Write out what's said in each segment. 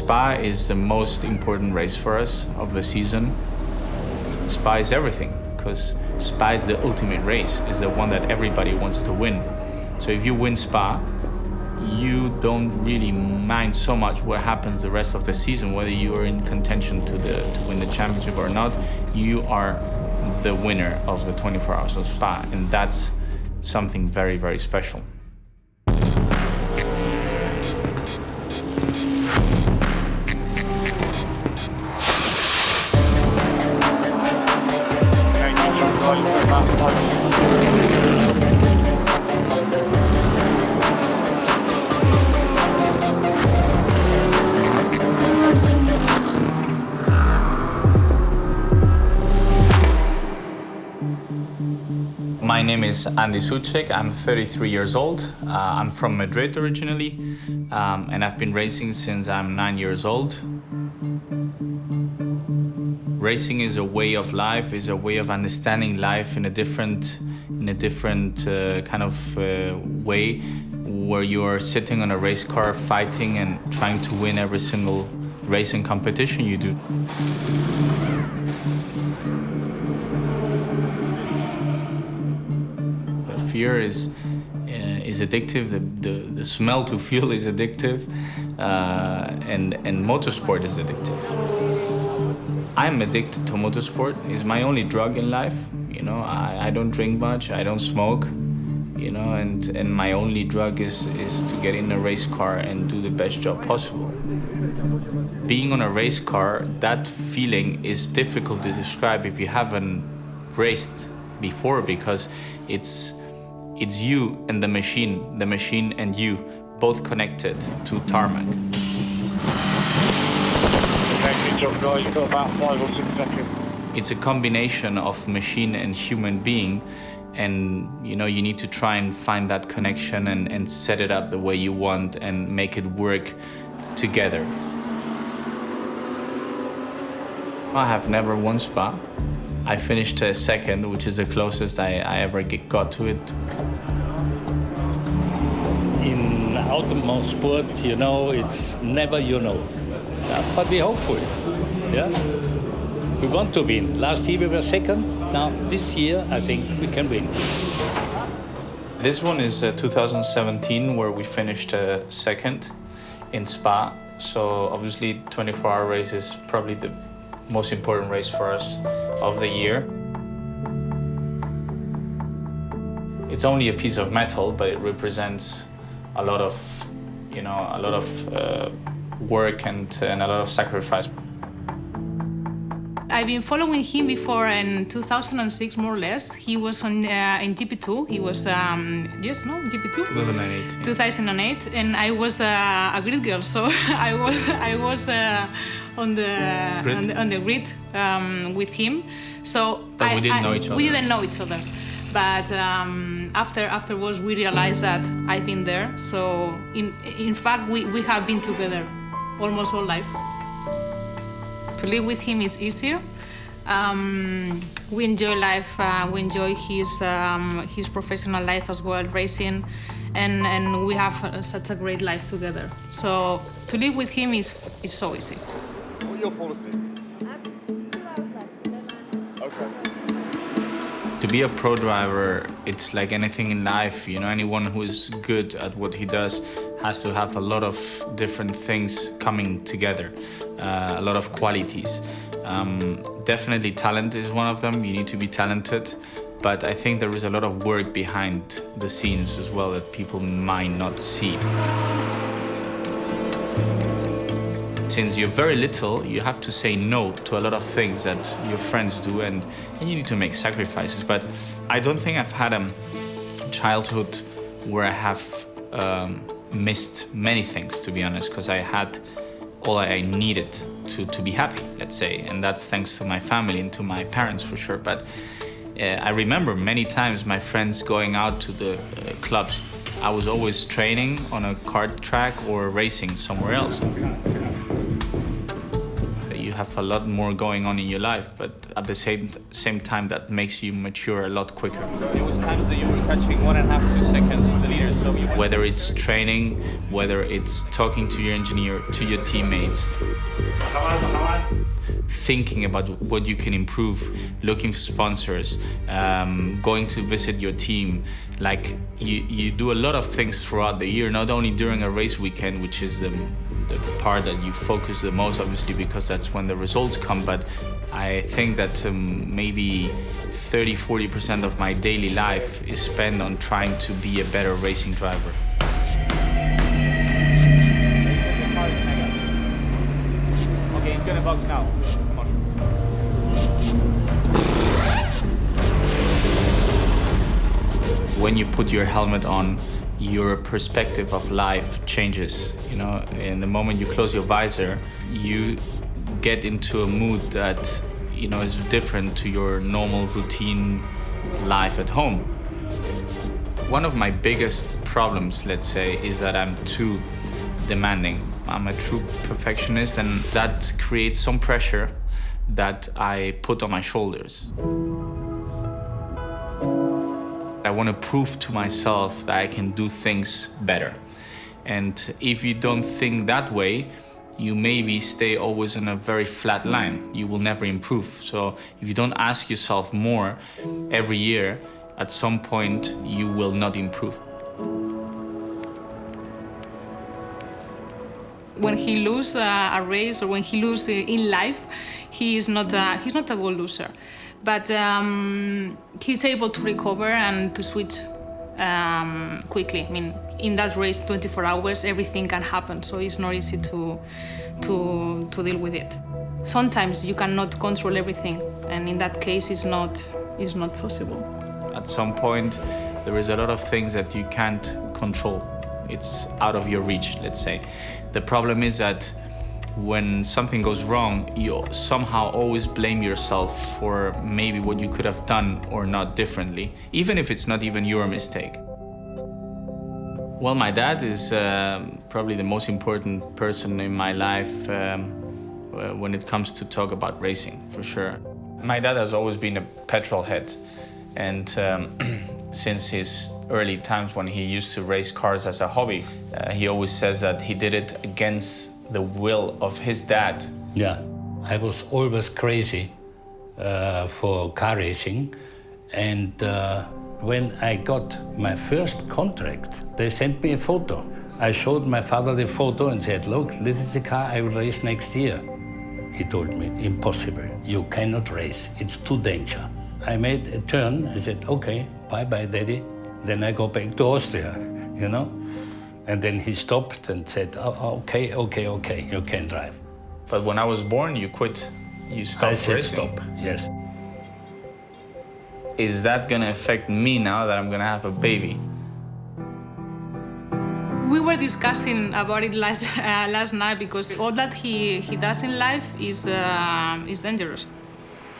Spa is the most important race for us of the season. Spa is everything, because Spa is the ultimate race. It's the one that everybody wants to win. So if you win Spa, you don't really mind so much what happens the rest of the season, whether you are in contention to win the championship or not. You are the winner of the 24 Hours of Spa, and that's something very, very special. My name is Andy Soucek. I'm 33 years old. I'm from Madrid originally, and I've been racing since I'm 9 years old. Racing is a way of life, is a way of understanding life in a different kind of way, where you are sitting on a race car, fighting and trying to win every single racing competition you do. Fear is addictive. The smell to feel is addictive, and motorsport is addictive. I'm addicted to motorsport. It's my only drug in life. You know, I don't drink much. I don't smoke. You know, and my only drug is to get in a race car and do the best job possible. Being on a race car, that feeling is difficult to describe if you haven't raced before, because it's you and the machine and you, both connected to tarmac. You've got about 5 or 6 seconds. It's a combination of machine and human being, and you know, you need to try and find that connection and set it up the way you want and make it work together. I have never won Spa. I finished second, which is the closest I ever got to it. In automotive, you know, it's never you know. But we're hopeful, yeah? We want to win. Last year we were second. Now, this year, I think we can win. This one is 2017, where we finished second in Spa. So obviously, 24-hour race is probably the most important race for us of the year. It's only a piece of metal, but it represents a lot of, you know, work and a lot of sacrifice. I've been following him before in 2006, more or less. He was in GP2. He was, GP2? 2008. Yeah. 2008, and I was a grid girl, so I was on the grid with him. So but we didn't know each other. We didn't know each other, but afterwards we realized that I've been there. So in fact we have been together almost all life. To live with him is easier. We enjoy life. We enjoy his professional life as well, racing, and we have such a great life together. So to live with him is so easy. What your fall asleep? I have 2 hours left. Okay. To be a pro driver, it's like anything in life. You know, anyone who is good at what he does has to have a lot of different things coming together, a lot of qualities. Definitely talent is one of them. You need to be talented, but I think there is a lot of work behind the scenes as well that people might not see. Since you're very little, you have to say no to a lot of things that your friends do, and you need to make sacrifices. But I don't think I've had a childhood where I have missed many things, to be honest, because I had all I needed to be happy, let's say, and that's thanks to my family and to my parents for sure. But I remember many times my friends going out to the clubs. I was always training on a kart track or racing somewhere else. You have a lot more going on in your life, but at the same time, that makes you mature a lot quicker. There was times that you were catching 1.5, 2 seconds to the leader. So whether it's training, whether it's talking to your engineer, to your teammates, thinking about what you can improve, looking for sponsors, going to visit your team. Like you do a lot of things throughout the year, not only during a race weekend, which is the part that you focus the most, obviously, because that's when the results come. But I think that maybe 30-40% of my daily life is spent on trying to be a better racing driver. Okay, he's gonna box now. Come on. When you put your helmet on, your perspective of life changes. You know, in the moment you close your visor, you get into a mood that, you know, is different to your normal routine life at home. One of my biggest problems, let's say, is that I'm too demanding. I'm a true perfectionist, and that creates some pressure that I put on my shoulders. I want to prove to myself that I can do things better. And if you don't think that way, you maybe stay always on a very flat line. You will never improve. So if you don't ask yourself more every year, at some point you will not improve. When he loses a race or when he loses in life, he's not a good loser. But he's able to recover and to switch quickly. I mean, in that race, 24 hours, everything can happen, so it's not easy to deal with it. Sometimes you cannot control everything, and in that case, it's not possible. At some point, there is a lot of things that you can't control. It's out of your reach, let's say. The problem is that when something goes wrong, you somehow always blame yourself for maybe what you could have done or not differently, even if it's not even your mistake. Well, my dad is probably the most important person in my life when it comes to talk about racing, for sure. My dad has always been a petrol head, and since his early times when he used to race cars as a hobby, he always says that he did it against the will of his dad. Yeah, I was always crazy for car racing, and when I got my first contract, they sent me a photo. I showed my father the photo and said, "Look, this is the car I will race next year." He told me, "Impossible, you cannot race, it's too dangerous." I made a turn, I said, "Okay, bye-bye, Daddy." Then I go back to Austria, you know? And then he stopped and said, okay, you can drive. But when I was born, you quit, you stopped I said racing. stop, yes. Is that gonna affect me now that I'm gonna have a baby? We were discussing about it last night because all that he does in life is dangerous,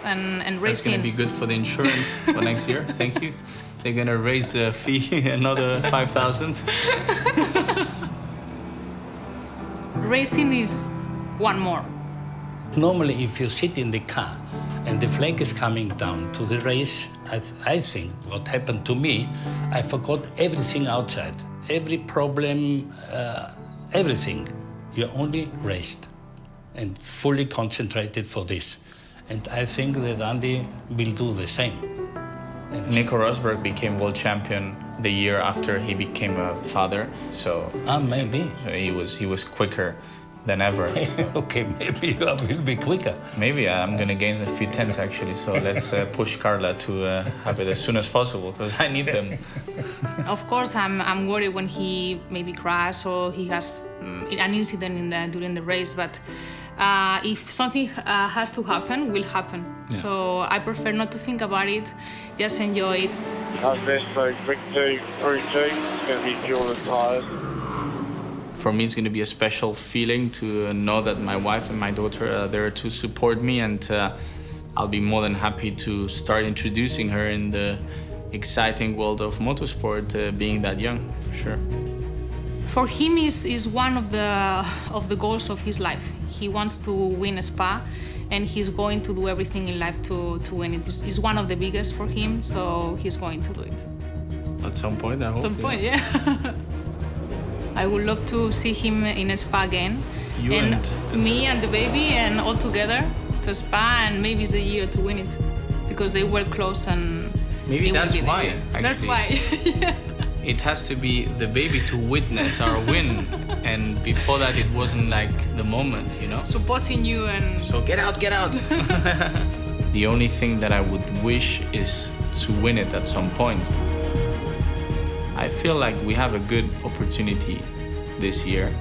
and That's racing. gonna be good for the insurance for next year. Thank you. They're gonna raise the fee another 5,000. Racing is one more. Normally, if you sit in the car and the flag is coming down to the race, I think what happened to me, I forgot everything outside. Every problem, everything. You only raced and fully concentrated for this. And I think that Andy will do the same. Nico Rosberg became world champion the year after he became a father, so Maybe. he was quicker than ever. Okay, maybe I will be quicker. Maybe I'm gonna gain a few tenths actually, so let's push Carla to have it as soon as possible, because I need them. Of course, I'm worried when he maybe crashes or he has an incident during the race, but if something has to happen, will happen. Yeah. So I prefer not to think about it, just enjoy it. How's this? So, Rick 2, through 2, it's going to be fuel and tyres. For me, it's going to be a special feeling to know that my wife and my daughter are there to support me, and I'll be more than happy to start introducing her in the exciting world of motorsport, being that young, for sure. For him, is one of the goals of his life. he wants to win a Spa, and he's going to do everything in life to win it. It's one of the biggest for him, so he's going to do it. At some point, I hope. At some point, yeah. I would love to see him in a Spa again. You and me and the baby and all together to Spa, and maybe it's the year to win it, because they were close and maybe it will that's be the why. year. Actually. That's why. Yeah. It has to be the baby to witness our win, and before that it wasn't like the moment, you know? Supporting you and... So get out, get out! The only thing that I would wish is to win it at some point. I feel like we have a good opportunity this year.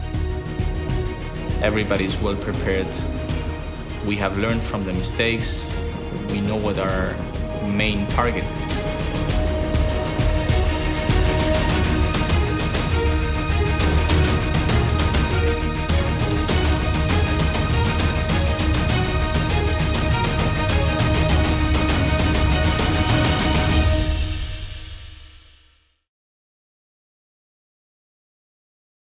Everybody's well prepared. We have learned from the mistakes. We know what our main target